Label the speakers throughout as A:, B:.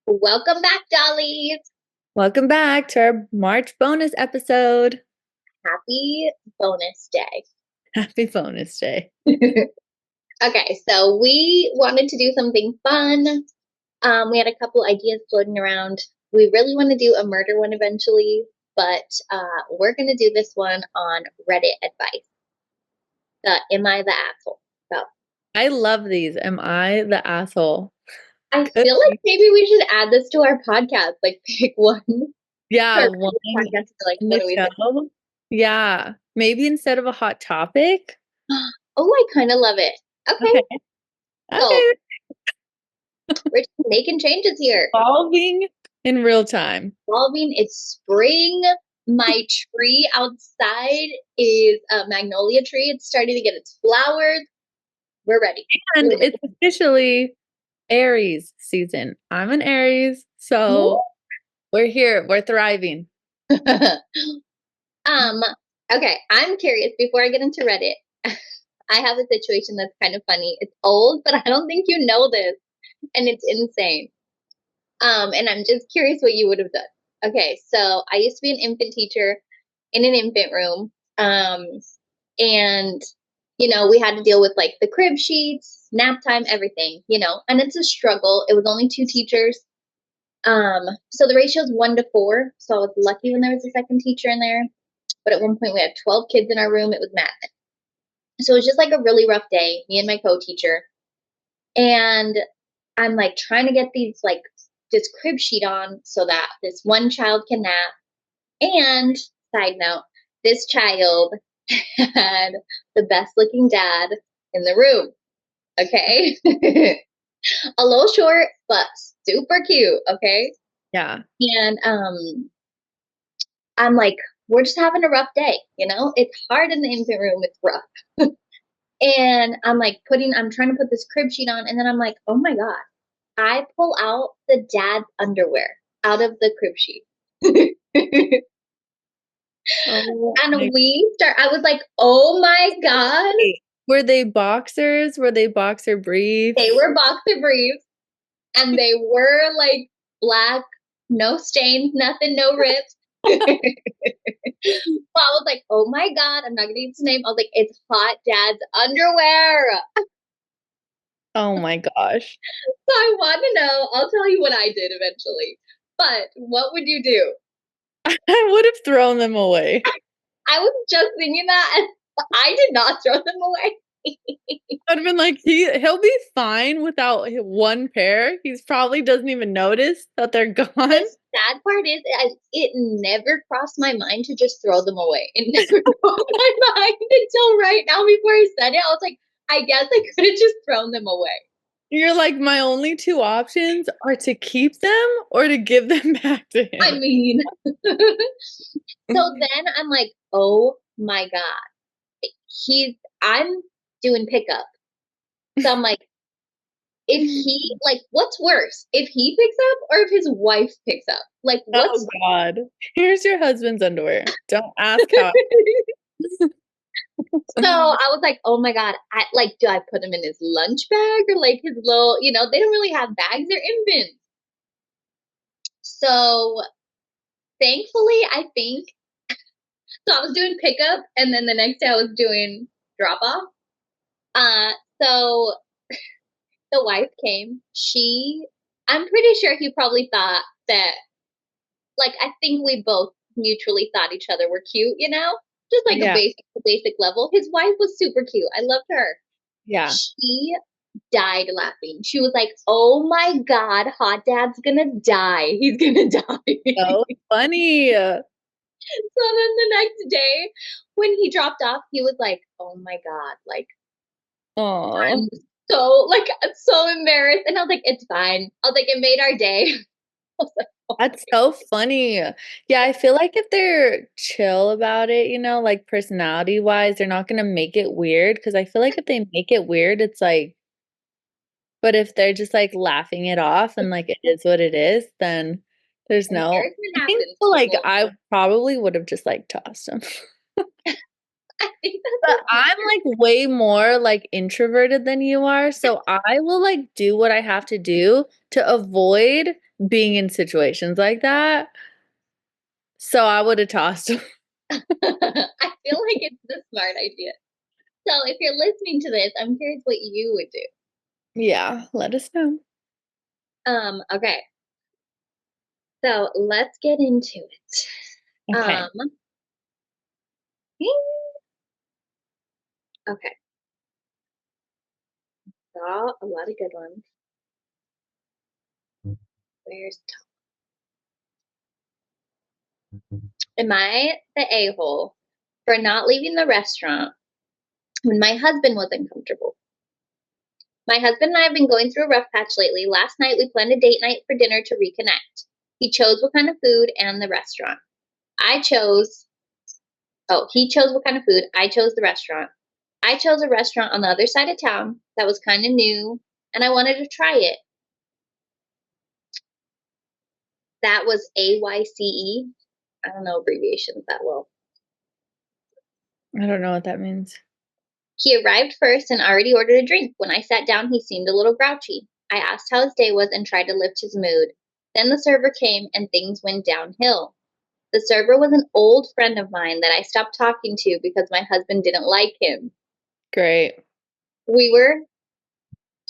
A: Welcome back, Dolly.
B: Welcome back to our March bonus episode.
A: Happy bonus day.
B: Happy bonus day.
A: Okay, so we wanted to do something fun. We had a couple ideas floating around. We really want to do a murder one eventually, but we're going to do this one on Reddit advice. The Am I the Asshole? So
B: I love these. Am I the asshole?
A: I
B: Good.
A: feel like maybe we should add this to our podcast, like pick one.
B: Yeah,
A: Our
B: one
A: podcast to be like,
B: in
A: what
B: the
A: do we think?
B: show. Yeah, maybe instead of a hot topic.
A: Oh, I kind of love it. Okay,
B: Okay.
A: so
B: Okay.
A: we're just making changes here.
B: Solving in real time.
A: Evolving. It's spring. My tree outside is a magnolia tree. It's starting to get its flowers. We're ready.
B: And
A: We're
B: it's officially Aries season. I'm an Aries, so we're here. We're thriving.
A: ready. um, okay, I'm curious before I get into Reddit. I have a situation that's kind of funny. It's old, but I don't think you know this, and it's insane. And I'm just curious what you would have done. Okay, so I used to be an infant teacher in an infant room. And we had to deal with like the crib sheets, nap time, everything, and it's a struggle. It was only two teachers. So the ratio is 1 to 4. So I was lucky when there was a second teacher in there. But at one point we had 12 kids in our room. It was madness. So it was just like a really rough day, me and my co-teacher. And I'm like trying to get these like this crib sheet on so that this one child can nap. And side note, this child had the best looking dad in the room. Okay. A little short, but super cute. Okay.
B: Yeah.
A: And I'm like, we're just having a rough day, It's hard in the infant room, it's rough. And I'm trying to put this crib sheet on, and then I'm like, oh my God. I pull out the dad's underwear out of the crib sheet.
B: Oh
A: And
B: my.
A: I was like, oh my God.
B: Wait, were they boxers? Were they boxer
A: They
B: briefs?
A: were boxer briefs and they were like black, no stains, nothing, no rips. So I was like, oh my God, I'm not going to use his name. I was like, it's Hot Dad's underwear.
B: Oh my gosh.
A: So I want to know, I'll tell you what I did eventually. But what would you do?
B: I would have thrown them away.
A: I was just thinking that and I did not throw them away.
B: I'd have been like, he'll be fine without one pair. He's probably doesn't even notice that they're gone.
A: The sad part is, it never crossed my mind to just throw them away. It never crossed my mind until right now before I said it. I was like, I guess I could have just thrown them away.
B: You're like, my only two options are to keep them or to give them back to
A: I
B: him.
A: mean, so then I'm like, oh my God. I'm doing pickup. So I'm like, what's worse? If he picks up or if his wife picks up? Like,
B: Oh
A: what's
B: God. Here's your husband's underwear. Don't ask how.
A: So I was like, oh my God, do I put him in his lunch bag or like his little, they don't really have bags, they're infants. So thankfully, I think, so I was doing pickup and then the next day I was doing drop off. Uh, so the wife came. I'm pretty sure he probably thought that, like, I think we both mutually thought each other were cute, just like a
B: Yeah.
A: basic level. His wife was super cute. I loved her.
B: Yeah.
A: She died laughing. She was like, oh my God, Hot Dad's gonna die. He's gonna die.
B: So funny.
A: So then the next day, when he dropped off, he was like, oh my God, like,
B: Oh.
A: I'm so embarrassed. And I was like, it's fine. I was like, it made our day. I was like, oh
B: That's so funny. Yeah, I feel like if they're chill about it, like personality wise, they're not gonna make it weird. Because I feel like if they make it weird, it's like, but if they're just like laughing it off and like it is what it is, then there's no.
A: embarrassment
B: I think
A: happens,
B: so, like
A: people.
B: I probably would have just like tossed them.
A: I think
B: But
A: that's
B: I'm like way more like introverted than you are, so I will like do what I have to do to avoid being in situations like that. So I would have tossed him.
A: I feel like it's the smart idea. So if you're listening to this, I'm curious what you would do.
B: Yeah, let us know.
A: Okay. So let's get into it.
B: Okay.
A: Um, okay. Saw a lot of good ones. Where's Am I the a-hole for not leaving the restaurant when my husband was uncomfortable? My husband and I have been going through a rough patch lately. Last night we planned a date night for dinner to reconnect. He chose what kind of food and the restaurant. I chose, he chose what kind of food. I chose the restaurant. I chose a restaurant on the other side of town that was kind of new and I wanted to try it. That was AYCE. I don't know abbreviations that well.
B: I don't know what that means.
A: He arrived first and already ordered a drink. When I sat down, he seemed a little grouchy. I asked how his day was and tried to lift his mood. Then the server came and things went downhill. The server was an old friend of mine that I stopped talking to because my husband didn't like him.
B: Great.
A: We were.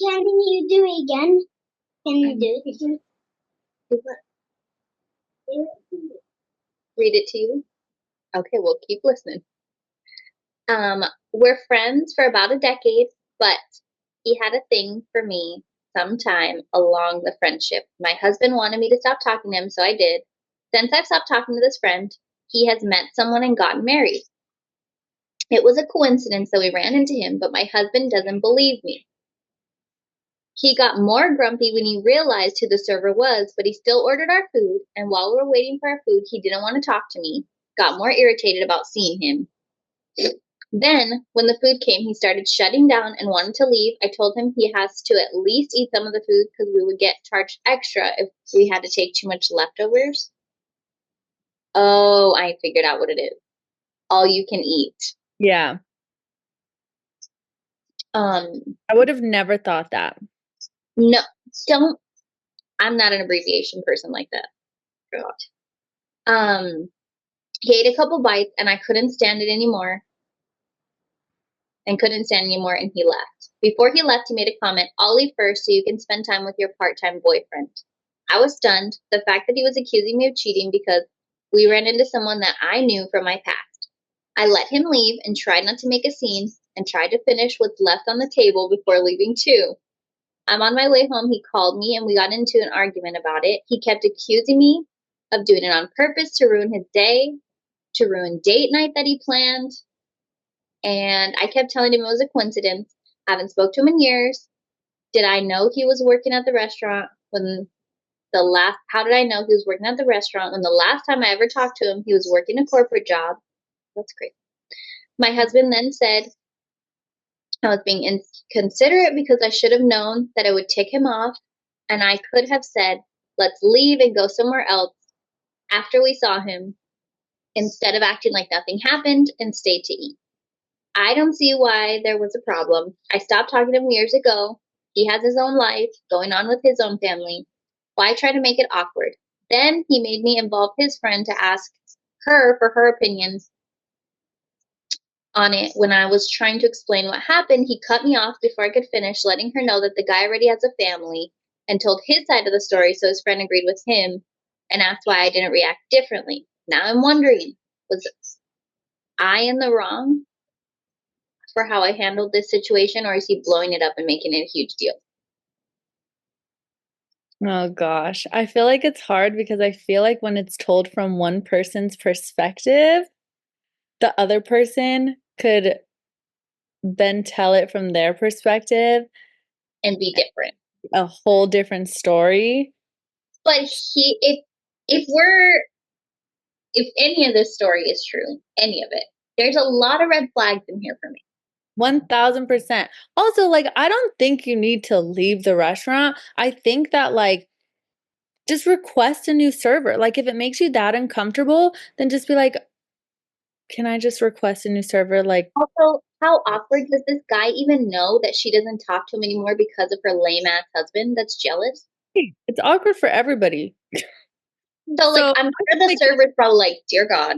C: Can you do it again? Can you do it again?
A: Read it to you? Okay, we'll keep listening. We're friends for about a decade, but he had a thing for me sometime along the friendship. My husband wanted me to stop talking to him, so I did. Since I've stopped talking to this friend, he has met someone and gotten married. It was a coincidence that we ran into him, but my husband doesn't believe me. He got more grumpy when he realized who the server was, but he still ordered our food, and while we were waiting for our food, he didn't want to talk to me, got more irritated about seeing him. Then, when the food came, he started shutting down and wanted to leave. I told him he has to at least eat some of the food because we would get charged extra if we had to take too much leftovers. Oh, I figured out what it is. All you can eat.
B: Yeah.
A: Um,
B: I would have never thought that.
A: no, don't. I'm not an abbreviation person like that. He ate a couple bites and I couldn't stand it anymore. And he left. Before he left, he made a comment, I'll leave first so you can spend time with your part-time boyfriend. I was stunned. The fact that he was accusing me of cheating because we ran into someone that I knew from my past. I let him leave and tried not to make a scene and tried to finish what's left on the table before leaving too. I'm on my way home. He called me and we got into an argument about it. He kept accusing me of doing it on purpose to ruin his day, to ruin date night that he planned. And I kept telling him it was a coincidence. I haven't spoke to him in years. Did I know he was working at the restaurant when how did I know he was working at the restaurant when the last time I ever talked to him, he was working a corporate job? That's great. My husband then said I was being inconsiderate because I should have known that it would tick him off, and I could have said, let's leave and go somewhere else after we saw him, instead of acting like nothing happened and stayed to eat. I don't see why there was a problem. I stopped talking to him years ago. He has his own life going on with his own family. Why try to make it awkward? Then he made me involve his friend to ask her for her opinions on it. When I was trying to explain what happened, he cut me off before I could finish, letting her know that the guy already has a family and told his side of the story, so his friend agreed with him and asked why I didn't react differently. Now I'm wondering, was I in the wrong for how I handled this situation, or is he blowing it up and making it a huge deal?
B: Oh gosh. I feel like it's hard because I feel like when it's told from one person's perspective, the other person could then tell it from their perspective
A: And be different.
B: a whole different story.
A: But if any of this story is true, any of it, there's a lot of red flags in here for me.
B: 1000%. Also, like, I don't think you need to leave the restaurant. I think that, like, just request a new server. Like, if it makes you that uncomfortable, then just be like, can I just request a new server? Like,
A: Also, how awkward does this guy even know that she doesn't talk to him anymore because of her lame ass husband that's jealous?
B: it's awkward for everybody.
A: So, like,
B: So,
A: I'm sure the
B: like,
A: server's probably like, dear God.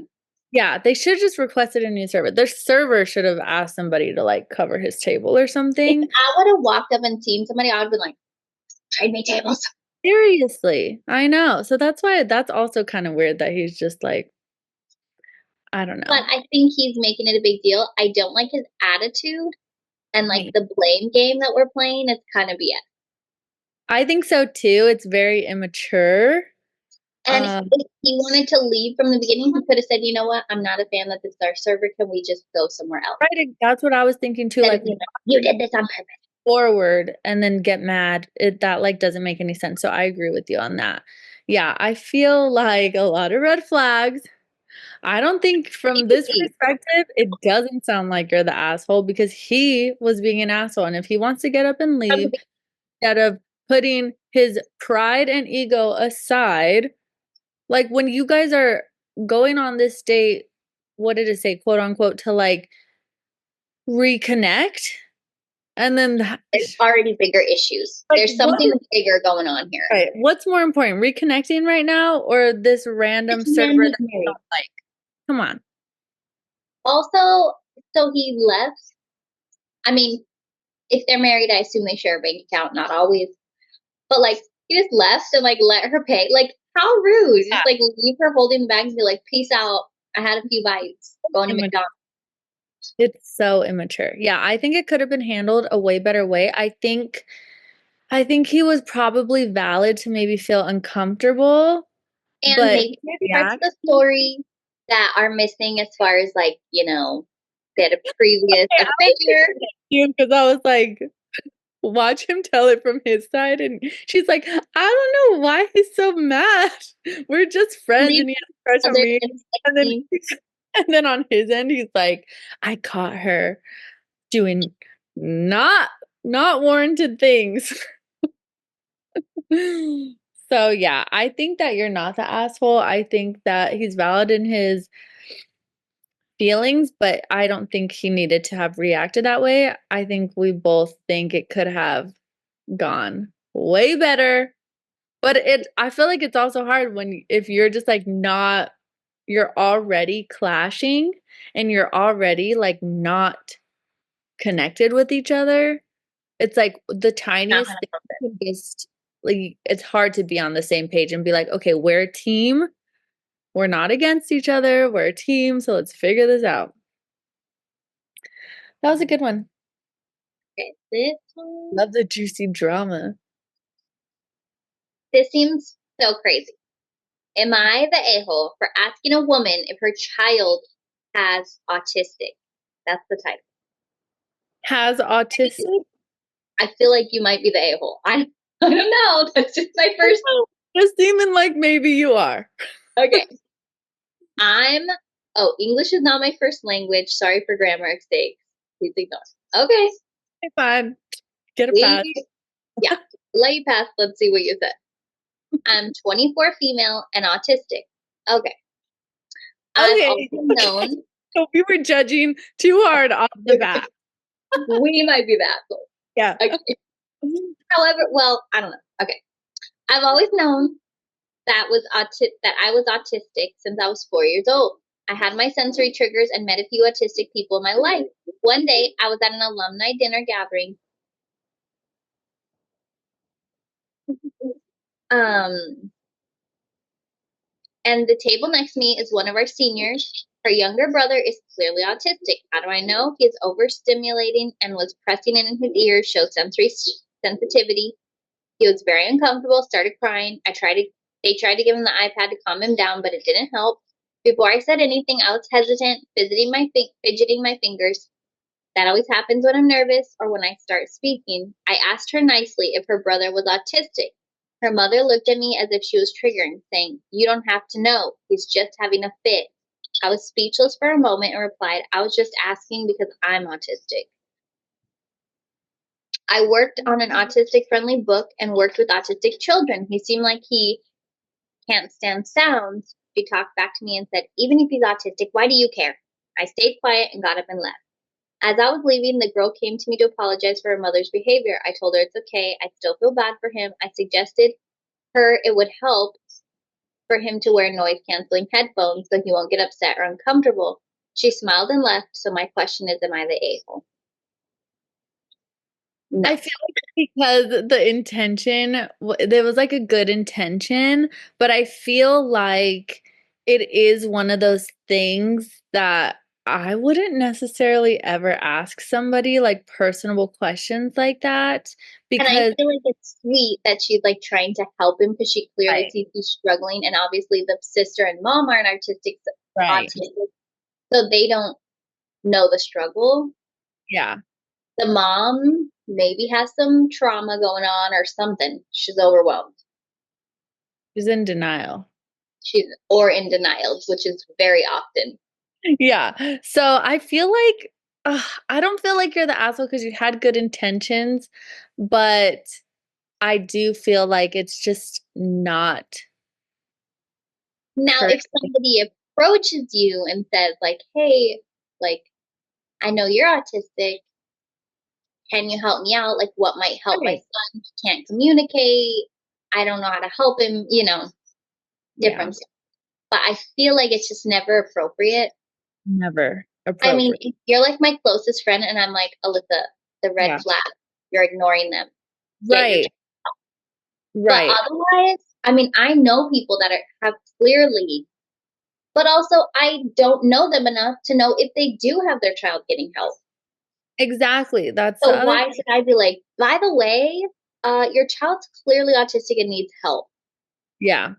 B: yeah, they should just requested a new server. Their server should have asked somebody to like cover his table or
A: If
B: something.
A: I would have walked up and seen somebody, I would have been like, trade me tables.
B: Seriously, I know. So that's why that's also kind of weird that he's just like, I don't know.
A: But I think he's making it a big deal. I don't like his attitude and like the blame game that we're playing. It's kind of BS.
B: I think so too. It's very immature.
A: And if he wanted to leave from the beginning, he could have said, you know what, I'm not a fan that this is our server. Can we just go somewhere else?
B: Right, that's what I was thinking too.
A: Instead
B: Like,
A: of being you did this on purpose.
B: forward and then get mad. That like doesn't make any sense. So I agree with you on that. Yeah, I feel like a lot of red flags. I don't think from this perspective, it doesn't sound like you're the asshole because he was being an asshole. And if he wants to get up and leave, instead of putting his pride and ego aside, like when you guys are going on this date, what did it say, quote unquote, to like reconnect? And then
A: There's already bigger issues.
B: Like,
A: There's something bigger going on here.
B: right. What's more important, reconnecting right now or this random server that you don't like? Come on.
A: Also, so he left. I mean, if they're married, I assume they share a bank account. Not always, but like he just left and like let her pay. Like how rude! Just like leave her holding the bag and be like, "Peace out. I had a few bites. Going to McDonald's."
B: It's so immature. Yeah, I think it could have been handled a way better way. I think he was probably valid to maybe feel uncomfortable.
A: And
B: but
A: maybe there's parts of the story that are missing as far as like, you know, they had a previous affair.
B: Because I was like, watch him tell it from his side. And she's like, I don't know why he's so mad. We're just friends and he has a crush on me. And then on his end, he's like, I caught her doing not warranted things. So yeah, I think that you're not the asshole. I think that he's valid in his feelings, but I don't think he needed to have reacted that way. I think we both think it could have gone way better. But I feel like it's also hard when if you're just like you're already clashing and you're already like not connected with each other. It's like the tiniest thing just like it's hard to be on the same page and be like, okay, we're a team. We're not against each other. We're a team, so let's figure this out. That was a good one.
A: Okay, this one.
B: Love the juicy drama.
A: This seems so crazy. Am I the a-hole for asking a woman if her child has autistic? That's the title.
B: Has autistic?
A: I feel like you might be the a-hole. I don't know. That's just my first.
B: Just seeming like maybe you are.
A: Okay. English is not my first language. Sorry for grammar mistakes. Please ignore. Okay.
B: Fine. Get a pass.
A: Yeah. Let you pass. Let's see what you said. I'm 24, female, and autistic. Okay. I've also known.
B: So we were judging too hard off the bat.
A: We might be the asshole.
B: Yeah.
A: Okay. However, well, I don't know. Okay. I've always known that I was autistic since I was 4 years old. I had my sensory triggers and met a few autistic people in my life. One day, I was at an alumni dinner gathering. And the table next to me is one of our seniors. Her younger brother is clearly autistic. How do I know? He is overstimulating and was pressing it in his ears, show sensory sensitivity. He was very uncomfortable, started crying. They tried to give him the iPad to calm him down, but it didn't help. Before I said anything, I was hesitant, fidgeting my fingers. That always happens when I'm nervous or when I start speaking. I asked her nicely if her brother was autistic. Her mother looked at me as if she was triggering, saying, "You don't have to know. He's just having a fit." I was speechless for a moment and replied, "I was just asking because I'm autistic." I worked on an autistic-friendly book and worked with autistic children. He seemed like he can't stand sounds. She talked back to me and said, "Even if he's autistic, why do you care?" I stayed quiet and got up and left. As I was leaving, the girl came to me to apologize for her mother's behavior. I told her it's okay. I still feel bad for him. I suggested her it would help for him to wear noise-canceling headphones so he won't get upset or uncomfortable. She smiled and left, so my question is, am I the a-hole? No.
B: I feel like because the intention, there was like a good intention, but I feel like it is one of those things that I wouldn't necessarily ever ask somebody like personable questions like that
A: And I
B: because
A: feel like it's sweet that she's like trying to help him because she clearly
B: Right.
A: sees he's struggling, and obviously the sister and mom aren't autistic,
B: Right.
A: so they don't know the struggle.
B: Yeah.
A: The mom maybe has some trauma going on or something. She's overwhelmed.
B: She's in denial.
A: She's or in denial, which is very often.
B: Yeah. So I feel like I don't feel like you're the asshole because you had good intentions, but I do feel like it's just not
A: Now, if somebody approaches you and says, like, hey, like, I know you're autistic. Can you help me out? Like, what might help my
B: Right.
A: son? He can't communicate. I don't know how to help him, different stuff. But I feel like it's just never appropriate.
B: Never
A: I
B: appropriate.
A: mean, if you're like my closest friend and I'm like, Alyssa, the red
B: Yeah.
A: flag, you're ignoring them. Get your
B: Right. Right.
A: But otherwise, I mean, I know people that have clearly, but also I don't know them enough to know if they do have their child getting help.
B: Exactly. That's the
A: So
B: other
A: why should I be like, by the way, your child's clearly autistic and needs help?
B: Yeah.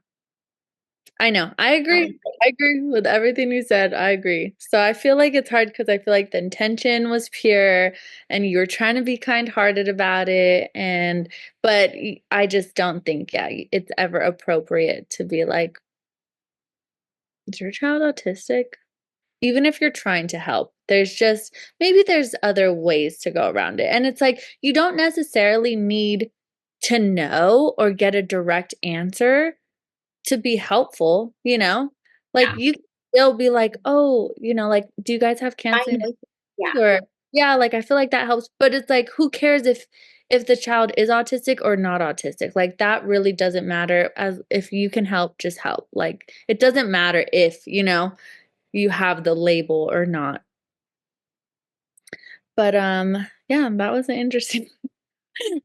B: I know. I agree. I agree with everything you said. I agree. So I feel like it's hard because I feel like the intention was pure and you were trying to be kind-hearted about it but I just don't think it's ever appropriate to be like, is your child autistic? Even if you're trying to help, maybe there's other ways to go around it. And it's like, you don't necessarily need to know or get a direct answer to be helpful, Like
A: Yeah.
B: you can still be like, oh, like, do you guys have canceling?
A: Yeah.
B: Or yeah, like I feel like that helps. But it's like, who cares if the child is autistic or not autistic? Like that really doesn't matter. As if you can help, just help. Like it doesn't matter if, you have the label or not. But yeah, that was an interesting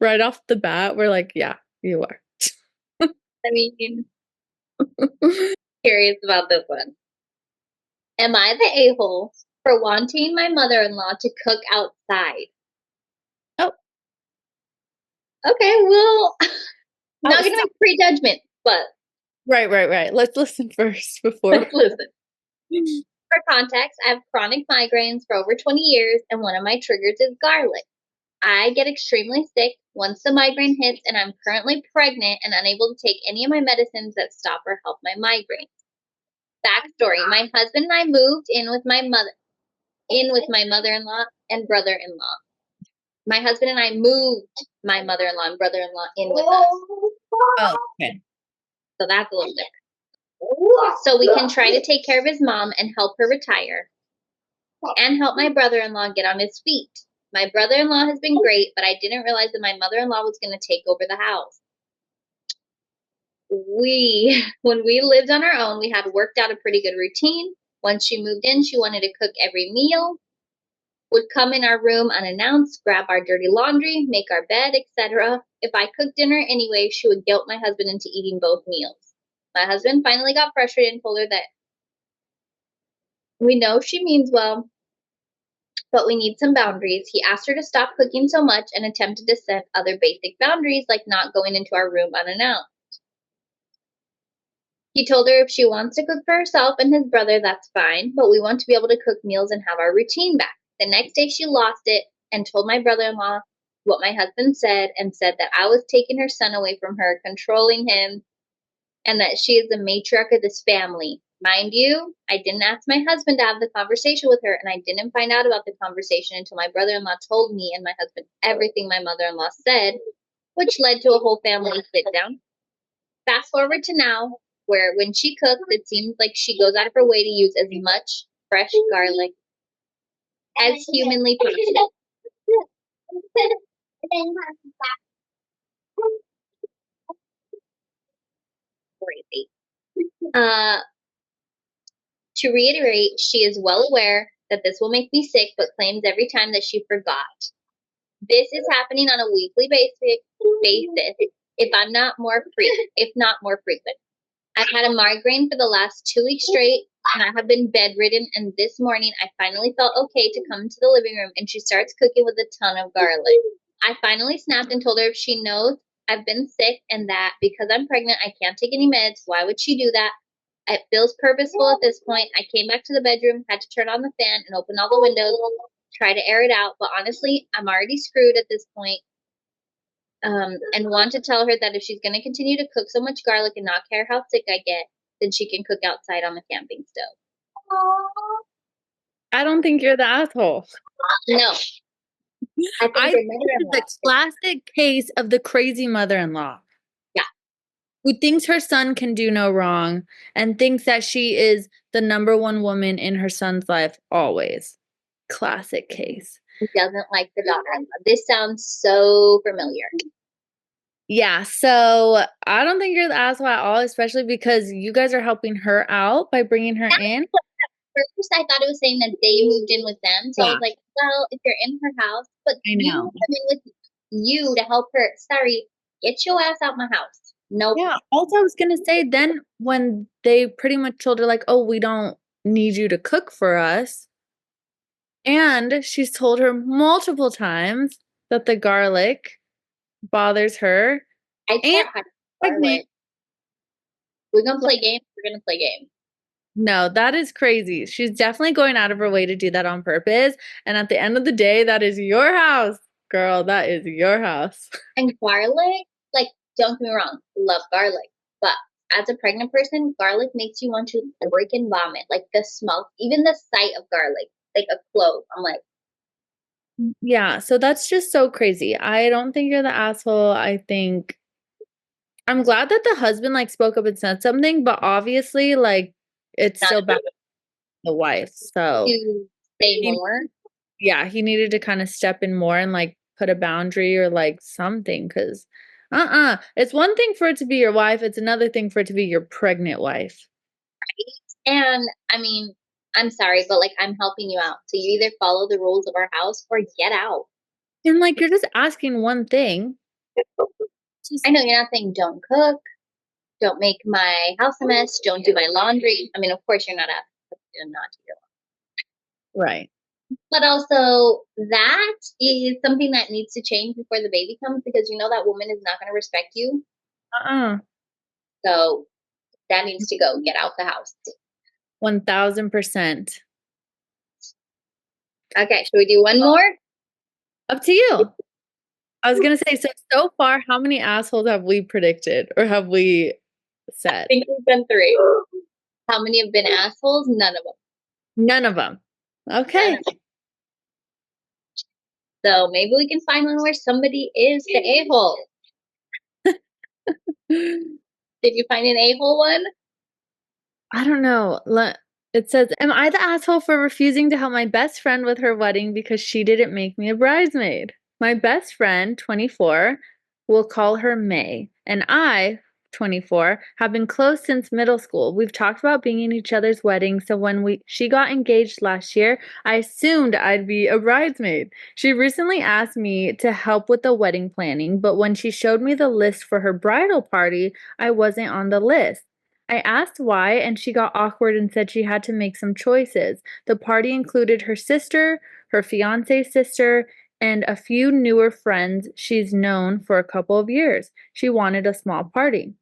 B: right off the bat, we're like, yeah, you are.
A: I mean, curious about this one. Am I the a-hole for wanting my mother-in-law to cook outside?
B: Oh.
A: Okay, well, I'm not
B: Oh,
A: gonna make prejudgment, but
B: Right. Let's listen first before
A: let's listen. For context, I have chronic migraines for over 20 years, and one of my triggers is garlic. I get extremely sick once the migraine hits, and I'm currently pregnant and unable to take any of my medicines that stop or help my migraine. Backstory: my husband and I moved in with my mother-in-law and brother-in-law. My husband and I moved my mother-in-law and brother-in-law in with us.
B: Oh, okay.
A: So that's a little different. So we can try to take care of his mom and help her retire and help my brother-in-law get on his feet. My brother-in-law has been great, but I didn't realize that my mother-in-law was going to take over the house. When we lived on our own, we had worked out a pretty good routine. Once she moved in, she wanted to cook every meal, would come in our room unannounced, grab our dirty laundry, make our bed, etc. If I cooked dinner anyway, she would guilt my husband into eating both meals. My husband finally got frustrated and told her that we know she means well, but we need some boundaries. He asked her to stop cooking so much and attempted to set other basic boundaries, like not going into our room unannounced. He told her if she wants to cook for herself and his brother, that's fine, but we want to be able to cook meals and have our routine back. The next day she lost it and told my brother-in-law what my husband said and said that I was taking her son away from her, controlling him, and that she is the matriarch of this family. Mind you, I didn't ask my husband to have the conversation with her, and I didn't find out about the conversation until my brother-in-law told me and my husband everything my mother-in-law said, which led to a whole family sit-down. Fast forward to now, where when she cooks, it seems like she goes out of her way to use as much fresh garlic as humanly possible. Crazy. To reiterate, she is well aware that this will make me sick, but claims every time that she forgot. This is happening on a weekly basis, if not more frequent. I've had a migraine for the last 2 weeks straight, and I have been bedridden. And this morning, I finally felt okay to come into the living room, and she starts cooking with a ton of garlic. I finally snapped and told her if she knows I've been sick and that because I'm pregnant, I can't take any meds. Why would she do that? It feels purposeful at this point. I came back to the bedroom, had to turn on the fan and open all the windows, try to air it out. But honestly, I'm already screwed at this point. And want to tell her that if she's going to continue to cook so much garlic and not care how sick I get, then she can cook outside on the camping stove.
B: I don't think you're the asshole.
A: No.
B: I think it's a classic case of the crazy mother-in-law.
A: Yeah.
B: Who thinks her son can do no wrong and thinks that she is the number one woman in her son's life always. Classic case.
A: Who doesn't like the daughter. This sounds so familiar.
B: Yeah, so I don't think you're the asshole at all, especially because you guys are helping her out by bringing her in.
A: First, I thought it was saying that they moved in with them. So I was like, well, if you're in her house, but you come in with you to help her. Sorry, get your ass out my house. Nope.
B: Yeah, also I was going to say then when they pretty much told her like, oh, we don't need you to cook for us. And she's told her multiple times that the garlic bothers her.
A: I can't have garlic. We're going to play games. We're going to play games.
B: No, that is crazy. She's definitely going out of her way to do that on purpose. And at the end of the day, that is your house, girl. That is your house.
A: And garlic, like, don't get me wrong, love garlic. But as a pregnant person, garlic makes you want to freaking vomit. Like the smell, even the sight of garlic, like a clove. I'm like,
B: yeah, so that's just so crazy. I don't think you're the asshole. I think I'm glad that the husband like spoke up and said something, but obviously like it's still bad the wife. So
A: to say more.
B: Yeah, he needed to kind of step in more and like put a boundary or like something because it's one thing for it to be your wife, it's another thing for it to be your pregnant wife.
A: Right. And I mean, I'm sorry, but like I'm helping you out. So you either follow the rules of our house or get out.
B: And like you're just asking one thing.
A: I know you're not saying don't cook, don't make my house a mess, don't do my laundry. I mean, of course you're not asking not to do it.
B: Right.
A: But also that is something that needs to change before the baby comes because you know that woman is not going to respect you. So that needs to go. Get out the house.
B: 1000%.
A: Okay, should we do one more?
B: Up to you. I was going to say, so far, how many assholes have we predicted or have we said?
A: I think we've done 3. How many have been assholes? None of them.
B: None of them. Okay.
A: So maybe we can find one where somebody is the a-hole. Did you find an a-hole one?
B: I don't know. It says, am I the asshole for refusing to help my best friend with her wedding because she didn't make me a bridesmaid? My best friend, 24, we'll call her May, and I, 24, have been close since middle school. We've talked about being in each other's weddings, so when she got engaged last year, I assumed I'd be a bridesmaid. She recently asked me to help with the wedding planning, but when she showed me the list for her bridal party, I wasn't on the list. I asked why, and she got awkward and said she had to make some choices. The party included her sister, her fiance's sister, and a few newer friends she's known for a couple of years. She wanted a small party.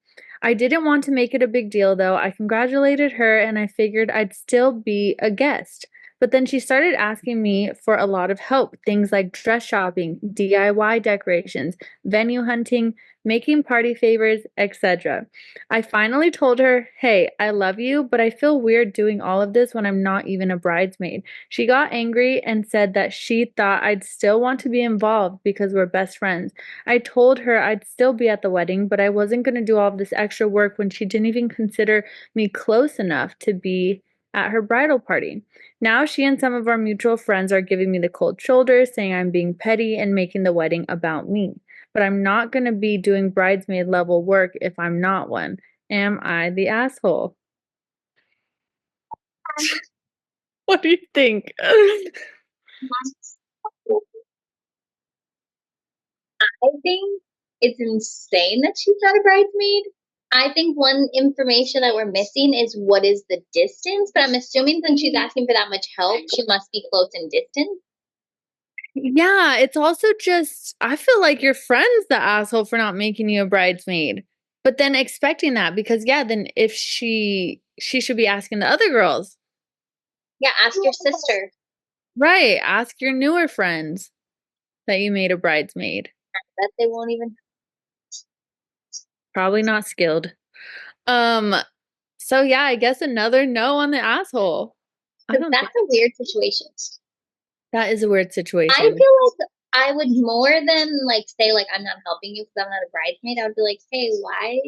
B: I didn't want to make it a big deal, though. I congratulated her, and I figured I'd still be a guest. But then she started asking me for a lot of help, things like dress shopping, DIY decorations, venue hunting, making party favors, etc. I finally told her, hey, I love you, but I feel weird doing all of this when I'm not even a bridesmaid. She got angry and said that she thought I'd still want to be involved because we're best friends. I told her I'd still be at the wedding, but I wasn't going to do all of this extra work when she didn't even consider me close enough to be at her bridal party. Now she and some of our mutual friends are giving me the cold shoulder, saying I'm being petty and making the wedding about me. But I'm not going to be doing bridesmaid level work if I'm not one. Am I the asshole? What do you think?
A: I think it's insane that she's not a bridesmaid. I think one information that we're missing is what is the distance, but I'm assuming since she's asking for that much help, she must be close in distance.
B: Yeah, it's also just, I feel like your friend's the asshole for not making you a bridesmaid. But then expecting that because yeah, then if she should be asking the other girls.
A: Yeah, ask your sister.
B: Right, ask your newer friends that you made a bridesmaid.
A: Bet they won't even.
B: Probably not skilled. So yeah, I guess another no on the asshole. I don't
A: That's
B: think
A: a weird situation.
B: that is a weird
A: I
B: situation.
A: feel like I would more than like say like I'm not helping you because I'm not a bridesmaid. I would be like, hey, why?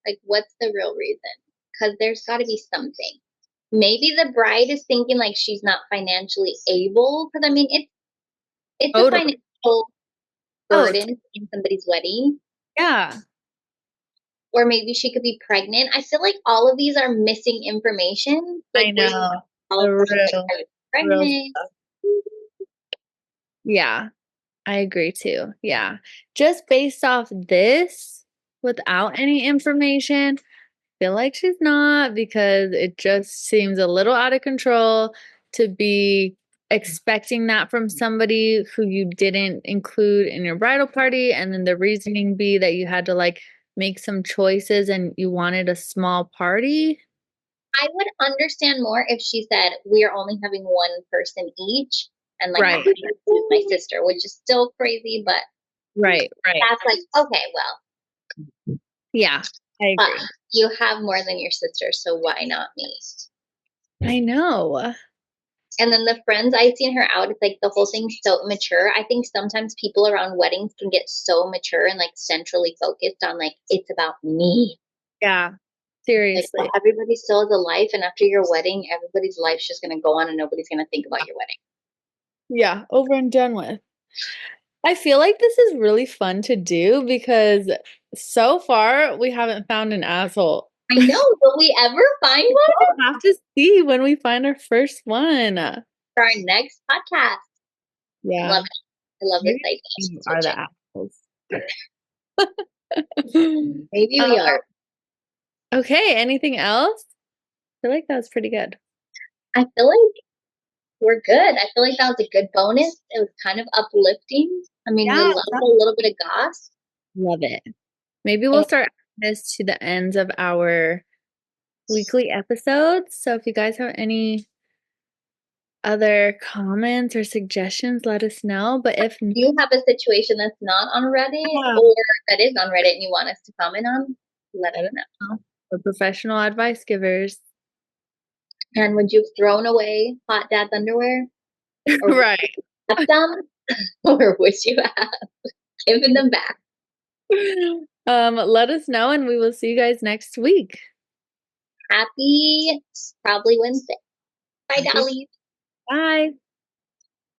A: Like, what's the real reason? Because there's got to be something. Maybe the bride is thinking like she's not financially able. Because I mean, it's a
B: Totally.
A: financial
B: Oh,
A: burden in somebody's wedding.
B: yeah.
A: Or maybe she could be pregnant. I feel like all of these are missing information. Like,
B: I know.
A: all
B: The
A: of them, like,
B: real-
A: are you
B: real
A: pregnant?
B: Yeah, I agree too. Yeah. Just based off this, without any information, feel like she's not because it just seems a little out of control to be expecting that from somebody who you didn't include in your bridal party, and then the reasoning be that you had to like make some choices and you wanted a small party.
A: I would understand more if she said we are only having one person each, and like
B: Right.
A: with my sister, which is still crazy, but
B: Right.
A: that's like okay, well,
B: Yeah, I
A: but
B: agree.
A: you have more than your sister, so why not me?
B: I know.
A: And then the friends I seen her out, it's like the whole thing's so immature. I think sometimes people around weddings can get so mature and like centrally focused on like it's about me.
B: Yeah.
A: Like
B: Seriously.
A: everybody still has a life, and after your wedding, everybody's life's just gonna go on, and nobody's gonna think about your wedding.
B: Yeah, over and done with. I feel like this is really fun to do because so far we haven't found an asshole.
A: I know. Will we ever find one
B: We'll have to see when we find our first one.
A: for our next podcast?
B: Yeah.
A: Love it. I love this idea.
B: You are the assholes.
A: Maybe we are.
B: Okay, anything else? I feel like that was pretty good.
A: I feel like we're good. I feel like that was a good bonus. It was kind of uplifting. I mean, we
B: Yeah,
A: love a little bit of goss.
B: love it. Maybe we'll start adding this to the ends of our weekly episodes. So if you guys have any other comments or suggestions, let us know. But if
A: Do you have a situation that's not on Reddit or that is on Reddit and you want us to comment on, let us know.
B: we're professional advice givers.
A: And would you have thrown away Hot Dad's underwear? Or
B: Right.
A: kept them? Or would you have given them back?
B: Let us know and we will see you guys next week.
A: Happy probably Wednesday. Bye, dollies.
B: Bye.